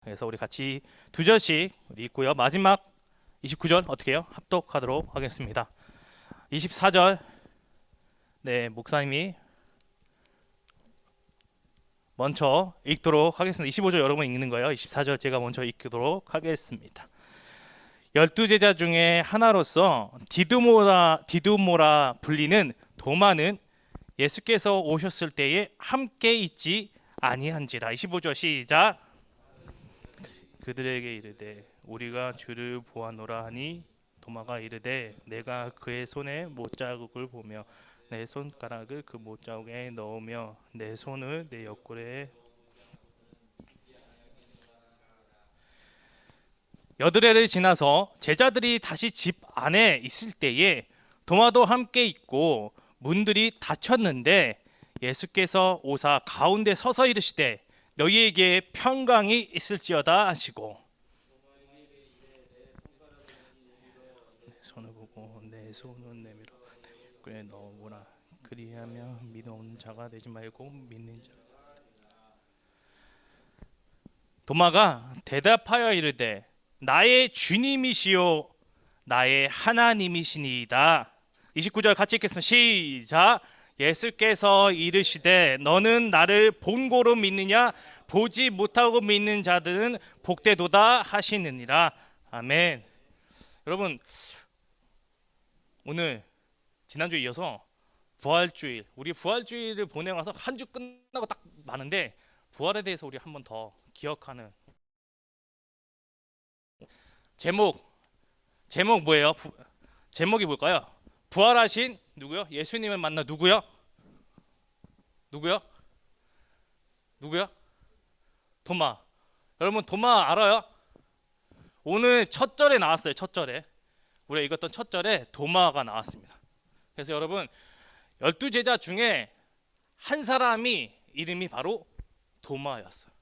그래서 우리 같이 두 절씩 우리 읽고요. 마지막 29절 어떻게 해요? 합독하도록 하겠습니다. 24절 네 목사님이 먼저 읽도록 하겠습니다. 25절 여러분 읽는 거예요. 24절 제가 먼저 읽도록 하겠습니다. 12제자 중에 하나로서 디두모라 불리는 도마는 예수께서 오셨을 때에 함께 있지 아니한지라. 25절 시작. 그들에게 이르되 우리가 주를 보았노라 하니 도마가 이르되 내가 그의 손에 못자국을 보며 내 손가락을 그 못자국에 넣으며 내 손을 내 옆구리에. 여드레를 지나서 제자들이 다시 집 안에 있을 때에 도마도 함께 있고 문들이 닫혔는데 예수께서 오사 가운데 서서 이르시되 너희에게 평강이 있을지어다 하시고 내 손을 보고 내 손을 내밀어 꽤 넣어보라. 그리하면 믿음 없는 자가 되지 말고 믿는 자. 도마가 대답하여 이르되 나의 주님이시요 나의 하나님이시니이다. 29절 같이 읽겠습니다. 시작. 예수께서 이르시되 너는 나를 본고로 믿느냐 보지 못하고 믿는 자들은 복되도다 하시느니라. 아멘. 여러분 오늘 지난주에 이어서 부활주일, 우리 부활주일을 보내고 나서 한 주 끝나고 딱 많은데 부활에 대해서 우리 한 번 더 기억하는 제목 뭐예요? 제목이 뭘까요? 부활하신 누구요? 예수님을 만나 누구요? 도마. 여러분 도마 알아요? 오늘 첫 절에 나왔어요. 첫 절에 우리가 읽었던 첫 절에 도마가 나왔습니다. 그래서 여러분 12제자 중에 한 사람이 이름이 바로 도마였어요.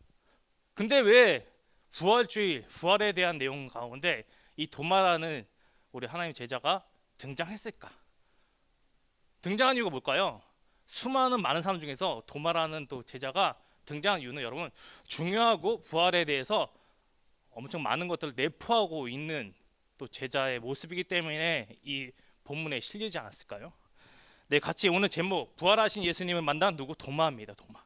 근데 왜 부활주일, 부활에 대한 내용 가운데 이 도마라는 우리 하나님 제자가 등장했을까? 등장한 이유가 뭘까요? 수많은 많은 사람 중에서 도마라는 또 제자가 등장한 이유는 여러분 중요하고 부활에 대해서 엄청 많은 것들을 내포하고 있는 또 제자의 모습이기 때문에 이 본문에 실리지 않았을까요? 네, 같이 오늘 제목 부활하신 예수님을 만난 누구? 도마입니다. 도마.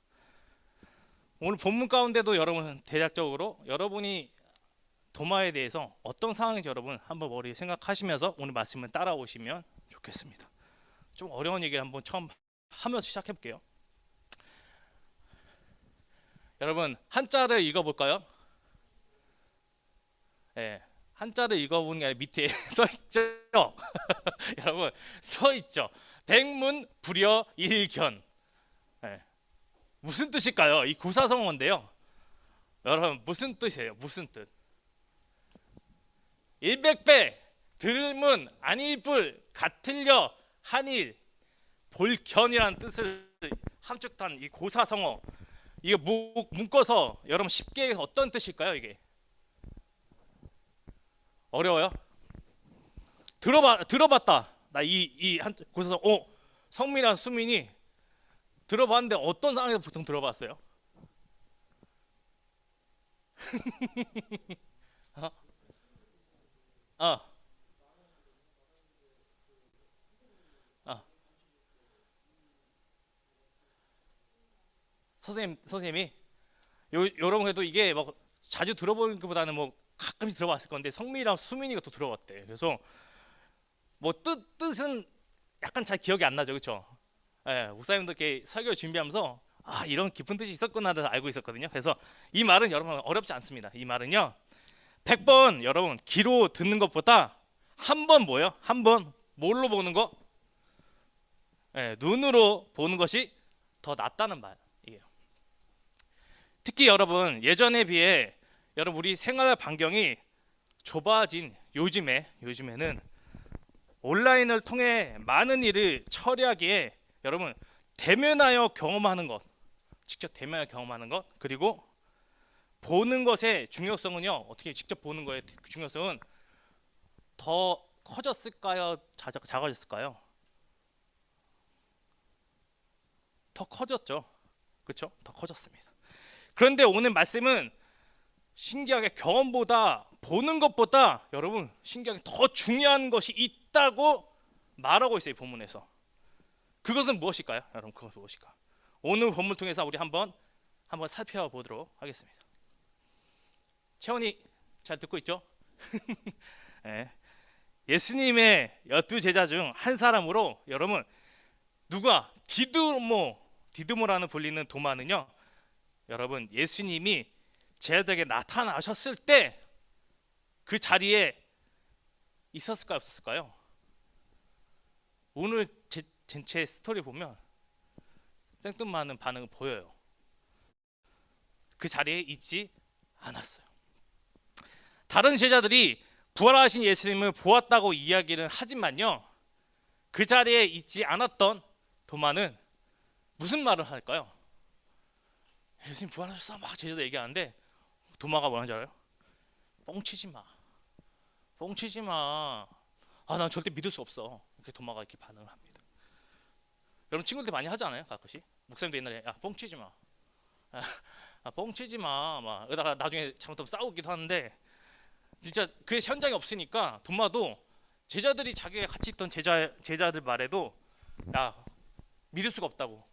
오늘 본문 가운데도 여러분 대략적으로 여러분이 도마에 대해서 어떤 상황인지 여러분 한번 머리에 생각하시면서 오늘 말씀을 따라오시면 좋겠습니다. 좀 어려운 얘기를 한번 처음 하면서 시작해 볼게요. 여러분 한자를 읽어볼까요? 네, 한자를 읽어보는 게 아니라 밑에 써 있죠. 여러분 써 있죠. 백문불여일견. 네. 무슨 뜻일까요? 이 고사성어인데요. 여러분 무슨 뜻이에요? 무슨 뜻? 일백배 들문 아니불 같을려 한일 볼견이라는 뜻을 함축한 이 고사성어. 이게 묶어서 여러분 쉽게 해서 어떤 뜻일까요? 이게 어려워요? 들어봤다. 나 이 한 고사성어 성민이랑 수민이 들어봤는데 어떤 상황에서 보통 들어봤어요? 어? 어. 어. 선생님이 여러분 그래도 이게 막 자주 들어보는 것보다는 뭐 가끔씩 들어봤을 건데 성민이랑 수민이가 또 들어봤대. 그래서 뭐 뜻은 약간 잘 기억이 안 나죠, 그렇죠? 예, 목사님도 이렇게 설교 준비하면서 아 이런 깊은 뜻이 있었구나를 알고 있었거든요. 그래서 이 말은 여러분 어렵지 않습니다. 이 말은요 100번 여러분 귀로 듣는 것보다 한 번 뭐예요? 한 번 뭘로 보는 거? 예, 눈으로 보는 것이 더 낫다는 말이에요. 특히 여러분 예전에 비해 여러분 우리 생활 반경이 좁아진 요즘에는 온라인을 통해 많은 일을 처리하기에 여러분 대면하여 경험하는 것, 직접 대면하여 경험하는 것, 그리고 보는 것의 중요성은요 어떻게 직접 보는 거의 중요성은 더 커졌을까요? 작아졌을까요? 더 커졌죠. 그렇죠? 더 커졌습니다. 그런데 오늘 말씀은 신기하게 경험보다 보는 것보다 여러분 신기하게 더 중요한 것이 있다고 말하고 있어요. 이 본문에서. 그것은 무엇일까요? 여러분 그것은 무엇일까? 오늘 본문 통해서 우리 한번 살펴보도록 하겠습니다. 채원이 잘 듣고 있죠? 네. 예수님의 12제자 중 한 사람으로 여러분 누가 디두모라는 불리는 도마는요. 여러분 예수님이 제자들에게 나타나셨을 때 그 자리에 있었을까요? 없었을까요? 오늘 전체 스토리 보면 생뚱맞는 반응을 보여요. 그 자리에 있지 않았어요. 다른 제자들이 부활하신 예수님을 보았다고 이야기를 하지만요. 그 자리에 있지 않았던 도마는 무슨 말을 할까요? 예수님 부활하셨어 막 제자들 얘기하는데 도마가 뭐라는지 알아요? 뻥치지 마. 뻥치지 마. 아, 난 절대 믿을 수 없어. 이렇게 도마가 이렇게 반응을 합니다. 여러분 친구들 많이 하지 않아요? 가끔씩? 목사님도 옛날에 야 뻥치지 마. 뻥치지 마. 막 이러다가 나중에 잘못하면 싸우기도 하는데 진짜 그 현장이 없으니까 도마도 제자들이 자기가 같이 있던 제자들 말에도 야 믿을 수가 없다고.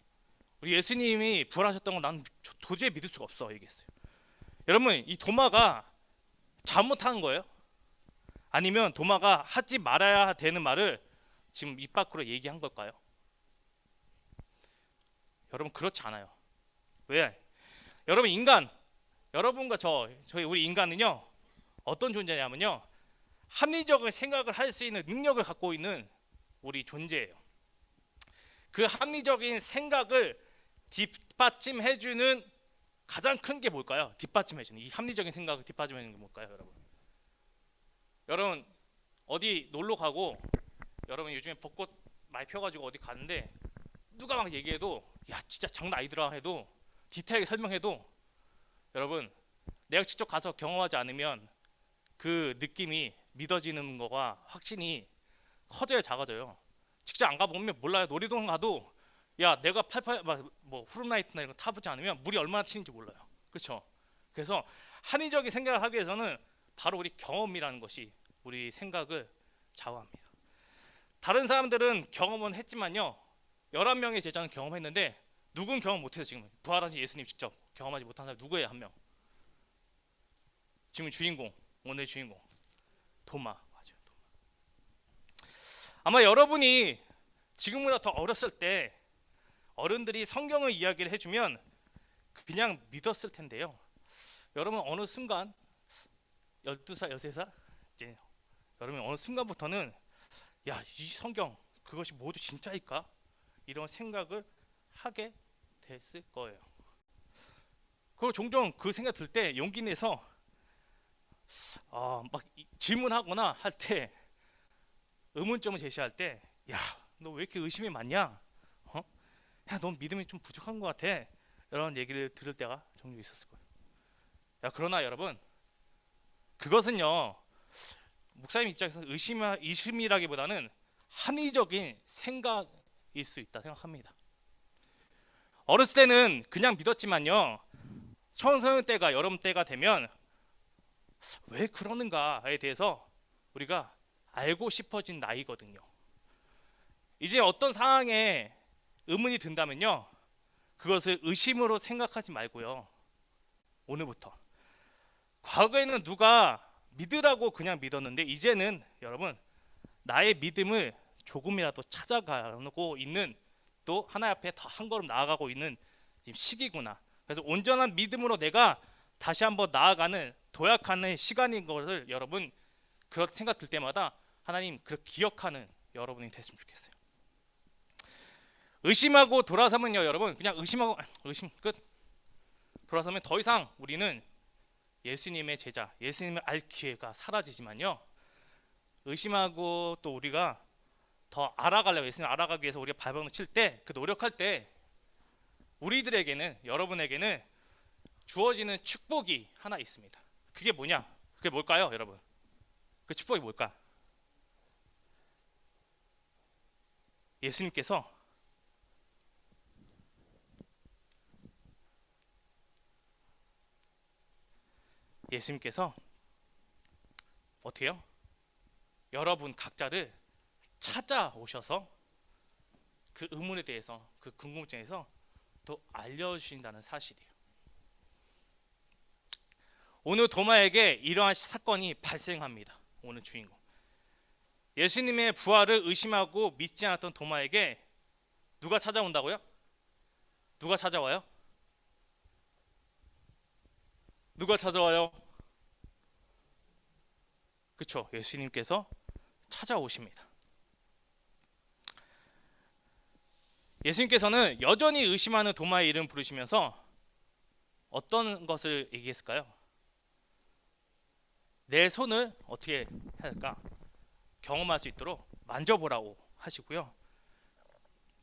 우리 예수님이 부활하셨던 건 난 도저히 믿을 수가 없어 얘기했어요. 여러분 이 도마가 잘못한 거예요? 아니면 도마가 하지 말아야 되는 말을 지금 입 밖으로 얘기한 걸까요? 여러분 그렇지 않아요. 왜? 여러분 여러분과 저희 우리 인간은요 어떤 존재냐면요 합리적인 생각을 할 수 있는 능력을 갖고 있는 우리 존재예요. 그 합리적인 생각을 뒷받침해주는 가장 큰 게 뭘까요? 뒷받침해주는 이 합리적인 생각을 뒷받침해주는 게 뭘까요, 여러분? 여러분 어디 놀러 가고 여러분 요즘에 벚꽃 많이 펴가지고 어디 가는데 누가 막 얘기해도 야 진짜 장난 아니더라 해도 디테일하게 설명해도 여러분 내가 직접 가서 경험하지 않으면 그 느낌이 믿어지는 거가 확신이 커져야 작아져요. 직접 안 가보면 몰라요. 놀이동 가도 야 내가 뭐 후룸라이트나 이런 거 타보지 않으면 물이 얼마나 튀는지 몰라요. 그렇죠? 그래서 합리적인 생각을 하기 위해서는 바로 우리 경험이라는 것이 우리 생각을 좌우합니다. 다른 사람들은 경험은 했지만요 11명의 제자는 경험했는데 누군 경험 못해서 지금 부활하신 예수님 직접 경험하지 못한 사람 누구예요? 한 명. 지금 주인공, 오늘 주인공 도마. 맞아요. 도마. 아마 여러분이 지금보다 더 어렸을 때 어른들이 성경을 이야기를 해주면 그냥 믿었을 텐데요. 여러분 어느 순간 12살, 13살 이제 여러분 어느 순간부터는 야, 이 성경 그것이 모두 진짜일까? 이런 생각을 하게 됐을 거예요. 그리고 종종 그 생각 들 때 용기 내서 막 질문하거나 할 때 의문점을 제시할 때 야, 너 왜 이렇게 의심이 많냐? 야, 넌 믿음이 좀 부족한 것 같아. 이런 얘기를 들을 때가 종종 있었을 거예요. 야, 그러나 여러분 그것은요 목사님 입장에서 의심이라기보다는 합리적인 생각일 수 있다 생각합니다. 어렸을 때는 그냥 믿었지만요 청소년 때가 여름 때가 되면 왜 그러는가에 대해서 우리가 알고 싶어진 나이거든요. 이제 어떤 상황에 의문이 든다면요 그것을 의심으로 생각하지 말고요 오늘부터 과거에는 누가 믿으라고 그냥 믿었는데 이제는 여러분 나의 믿음을 조금이라도 찾아가고 있는 또 하나님 앞에 더 한 걸음 나아가고 있는 지금 시기구나. 그래서 온전한 믿음으로 내가 다시 한번 나아가는 도약하는 시간인 것을 여러분 그런 생각 들 때마다 하나님 그렇게 기억하는 여러분이 됐으면 좋겠어요. 의심하고 돌아서면요 여러분 그냥 의심 끝. 돌아서면 더 이상 우리는 예수님의 제자, 예수님을 알 기회가 사라지지만요 의심하고 또 우리가 더 알아가려고 예수님을 알아가기 위해서 우리가 발버둥 칠 때 그 노력할 때 우리들에게는 여러분에게는 주어지는 축복이 하나 있습니다. 그게 뭐냐? 그게 뭘까요, 여러분? 그 축복이 뭘까? 예수님께서 예수님께서 어떻게 해요? 여러분 각자를 찾아오셔서 그 의문에 대해서, 그 궁금증에서 또 알려주신다는 사실이에요. 오늘 도마에게 이러한 사건이 발생합니다. 오늘 주인공, 예수님의 부활을 의심하고 믿지 않았던 도마에게 누가 찾아온다고요? 누가 찾아와요? 누가 찾아와요? 그쵸, 예수님께서 찾아오십니다. 예수님께서는 여전히 의심하는 도마의 이름 부르시면서 어떤 것을 얘기했을까요? 내 손을 어떻게 해야 할까? 경험할 수 있도록 만져보라고 하시고요,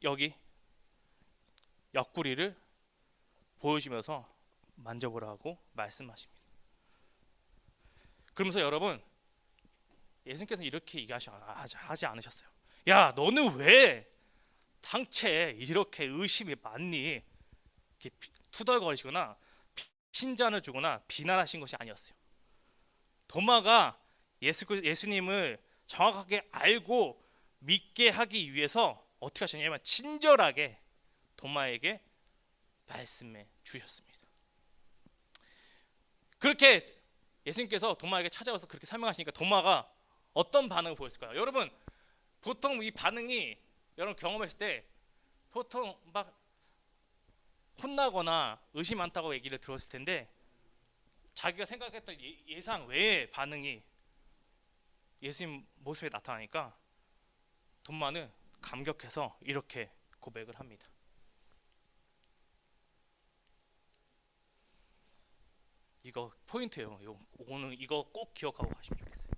여기 옆구리를 보여주면서 만져보라고 말씀하십니다. 그러면서 여러분, 예수님께서 이렇게 하지 않으셨어요. 야, 너는 왜 당최 이렇게 의심이 많니? 이렇게 투덜거리시거나 핀잔을 주거나 비난하신 것이 아니었어요. 도마가 예수님을 정확하게 알고 믿게 하기 위해서 어떻게 하셨냐면 친절하게 도마에게 말씀해 주셨습니다. 그렇게 예수님께서 도마에게 찾아와서 그렇게 설명하시니까 도마가 어떤 반응을 보였을까요? 여러분, 보통 이 반응이 여러분 경험했을 때 보통 막 혼나거나 의심 많다고 얘기를 들었을 텐데, 자기가 생각했던 예상 외의 반응이 예수님 모습에 나타나니까 도마는 감격해서 이렇게 고백을 합니다. 이거 포인트예요. 오늘 이거 꼭 기억하고 가시면 좋겠어요.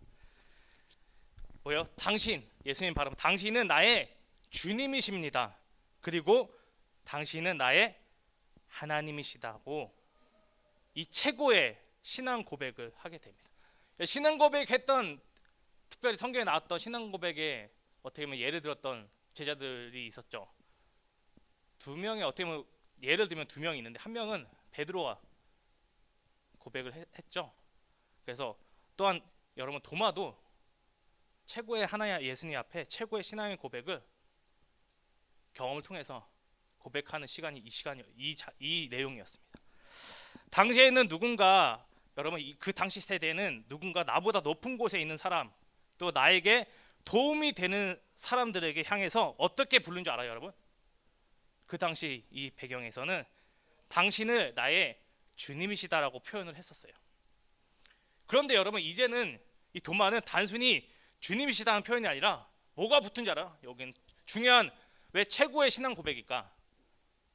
뭐요? 당신, 예수님 바로 당신은 나의 주님이십니다. 그리고 당신은 나의 하나님이시다고 이 최고의 신앙 고백을 하게 됩니다. 신앙 고백했던, 특별히 성경에 나왔던 신앙 고백에 어떻게 보면 예를 들었던 제자들이 있었죠. 두 명의, 어떻게 보면 예를 들면 두 명이 있는데 한 명은 베드로가 고백을 했죠. 그래서 또한 여러분 도마도 최고의 하나님 예수님 앞에 최고의 신앙의 고백을 경험을 통해서 고백하는 시간이 이 내용이었습니다. 당시에는 누군가, 여러분 그 당시 세대는 누군가 나보다 높은 곳에 있는 사람, 또 나에게 도움이 되는 사람들에게 향해서 어떻게 부른 줄 알아요, 여러분? 그 당시 이 배경에서는 당신을 나의 주님이시다라고 표현을 했었어요. 그런데 여러분, 이제는 이 도마는 단순히 주님이시다는 표현이 아니라 뭐가 붙은 줄 알아요? 여긴 중요한, 왜 최고의 신앙 고백일까?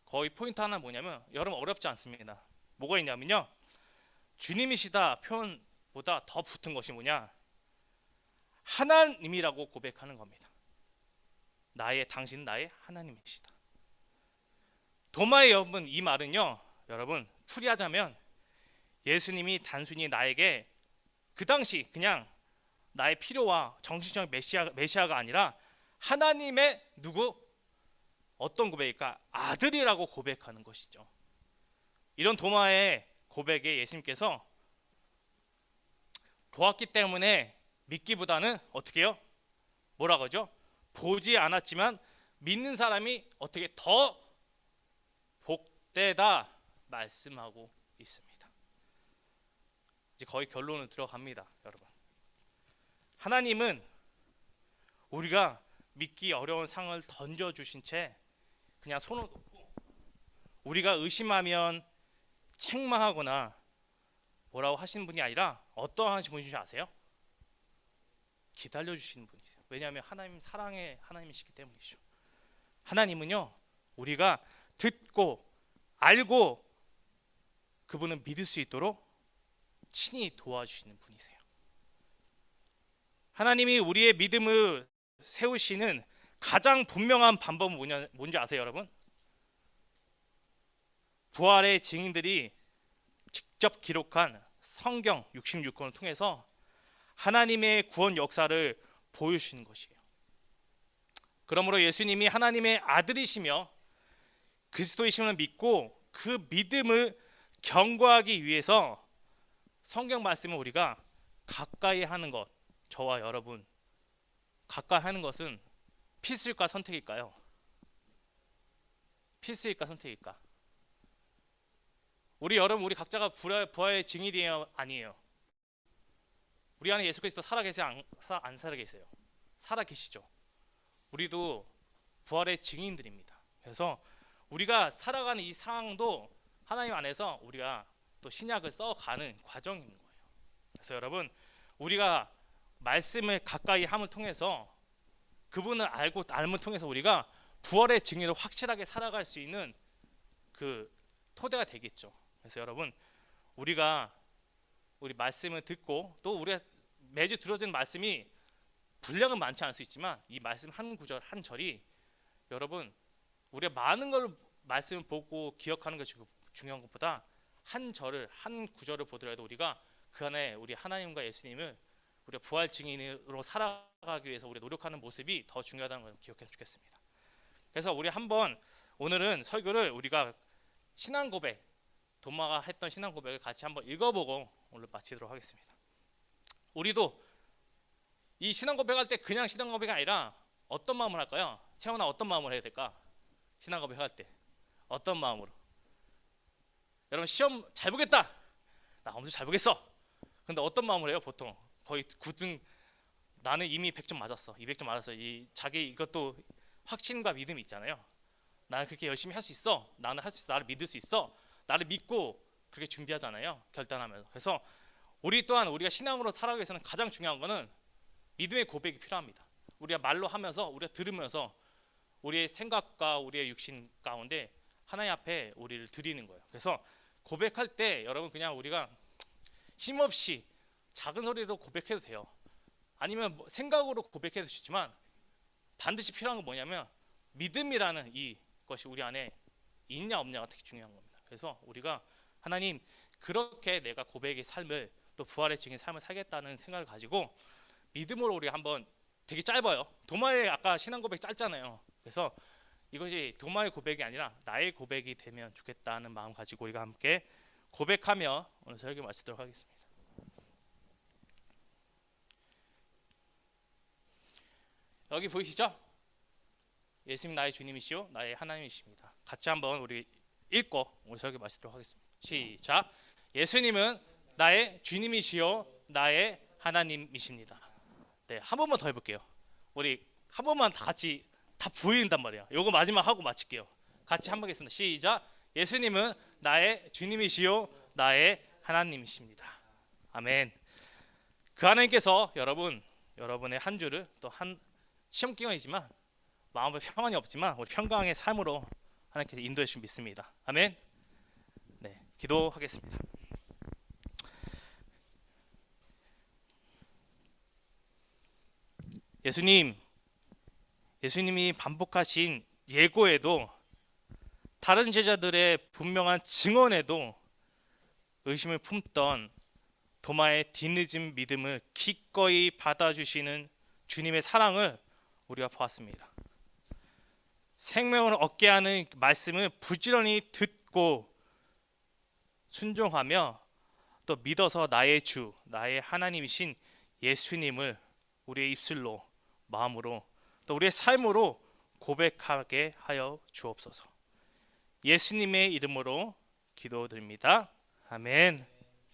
거의 포인트 하나 뭐냐면, 여러분 어렵지 않습니다. 뭐가 있냐면요, 주님이시다 표현보다 더 붙은 것이 뭐냐, 하나님이라고 고백하는 겁니다. 당신은 나의 하나님이시다. 도마의 여러분, 이 말은요, 여러분 풀이하자면 예수님이 단순히 나에게 그 당시 그냥 나의 필요와 정신적인 메시아가 아니라 하나님의 어떤 고백일까? 아들이라고 고백하는 것이죠. 이런 도마의 고백에 예수님께서 보았기 때문에 믿기보다는 어떻게 해요? 뭐라고 하죠? 보지 않았지만 믿는 사람이 어떻게 더 복되다 말씀하고 있습니다. 이제 거의 결론을 들어갑니다, 여러분. 하나님은 우리가 믿기 어려운 상을 던져주신 채 그냥 손을 놓고 우리가 의심하면 책망하거나 뭐라고 하시는 분이 아니라 어떠한 분이신지 아세요? 기다려주시는 분이세요. 왜냐하면 하나님 사랑의 하나님이시기 때문이죠. 하나님은요, 우리가 듣고 알고 그분을 믿을 수 있도록 친히 도와주시는 분이세요. 하나님이 우리의 믿음을 세우시는 가장 분명한 방법은 뭔지 아세요, 여러분? 부활의 증인들이 직접 기록한 성경 66권을 통해서 하나님의 구원 역사를 보여주시는 것이에요. 그러므로 예수님이 하나님의 아들이시며 그리스도이심을 믿고 그 믿음을 견고하기 위해서 성경 말씀을 우리가 가까이 하는 것, 저와 여러분 가까이 하는 것은 필수일까 선택일까요? 필수일까 선택일까? 우리 여러분, 우리 각자가 부활의 증인이에요, 아니에요? 우리 안에 예수 그리스도 살아계세요, 안 살아계세요? 살아계시죠. 우리도 부활의 증인들입니다. 그래서 우리가 살아가는 이 상황도 하나님 안에서 우리가 또 신약을 써가는 과정인 거예요. 그래서 여러분, 우리가 말씀을 가까이 함을 통해서 그분을 알면 통해서 우리가 부활의 증인을 확실하게 살아갈 수 있는 그 토대가 되겠죠. 그래서 여러분, 우리가 우리 말씀을 듣고 또 우리가 매주 들어주는 말씀이 분량은 많지 않을 수 있지만 이 말씀 한 구절 한 절이 여러분, 우리가 많은 걸 말씀을 보고 기억하는 것이 중요한 것보다 한 절을 한 구절을 보더라도 우리가 그 안에 우리 하나님과 예수님을 우리가 부활 증인으로 살아가기 위해서 우리 노력하는 모습이 더 중요하다는 걸 기억했으면 좋겠습니다. 그래서 우리 한번 오늘은 설교를 우리가 신앙 고백, 도마가 했던 신앙 고백을 같이 한번 읽어보고 오늘 마치도록 하겠습니다. 우리도 이 신앙 고백할 때 그냥 신앙 고백이 아니라 어떤 마음을 할까요? 채원아, 어떤 마음을 해야 될까? 신앙 고백할 때 어떤 마음으로? 여러분, 시험 잘 보겠다, 나 엄청 잘 보겠어. 근데 어떤 마음을 해요? 보통 거의 9등, 나는 이미 100점 맞았어, 200점 맞았어. 이 자기 이것도 확신과 믿음이 있잖아요. 나는 그렇게 열심히 할 수 있어, 나는 할 수 있어, 나를 믿을 수 있어, 나를 믿고 그렇게 준비하잖아요, 결단하면서. 그래서 우리 또한 우리가 신앙으로 살아가기 위해서는 가장 중요한 거는 믿음의 고백이 필요합니다. 우리가 말로 하면서, 우리가 들으면서 우리의 생각과 우리의 육신 가운데 하나님 앞에 우리를 드리는 거예요. 그래서 고백할 때 여러분, 그냥 우리가 힘없이 작은 소리로 고백해도 돼요. 아니면 뭐 생각으로 고백해도 좋지만 반드시 필요한 건 뭐냐면 믿음이라는 이것이 우리 안에 있냐 없냐가 되게 중요한 겁니다. 그래서 우리가 하나님, 그렇게 내가 고백의 삶을, 또 부활의 증인 삶을 살겠다는 생각을 가지고 믿음으로 우리 한번, 되게 짧아요. 도마의 아까 신앙 고백 짧잖아요. 그래서 이것이 도마의 고백이 아니라 나의 고백이 되면 좋겠다는 마음 가지고 우리가 함께 고백하며 오늘 설교 마치도록 하겠습니다. 여기 보이시죠? 예수님 나의 주님이시요 나의 하나님이십니다. 같이 한번 우리 읽고 오늘 설교 마치도록 하겠습니다. 시작. 예수님은 나의 주님이시요 나의 하나님이십니다. 네, 한 번만 더 해볼게요. 우리 한 번만 다 같이 다 보인단 말이야. 요거 마지막 하고 마칠게요. 같이 한번 하겠습니다. 시작. 예수님은 나의 주님이시요 나의 하나님이십니다. 아멘. 그 하나님께서 여러분의 한 주를, 또 한 시험 기간이지만 마음에 평안이 없지만 우리 평강의 삶으로 하나님께서 인도해 주신 믿습니다. 아멘. 네, 기도하겠습니다. 예수님이 반복하신 예고에도, 다른 제자들의 분명한 증언에도 의심을 품던 도마의 뒤늦은 믿음을 기꺼이 받아주시는 주님의 사랑을 우리가 보았습니다. 생명을 얻게 하는 말씀을 부지런히 듣고 순종하며 또 믿어서 나의 주, 나의 하나님이신 예수님을 우리의 입술로, 마음으로, 또 우리의 삶으로 고백하게 하여 주옵소서. 예수님의 이름으로 기도드립니다. 아멘.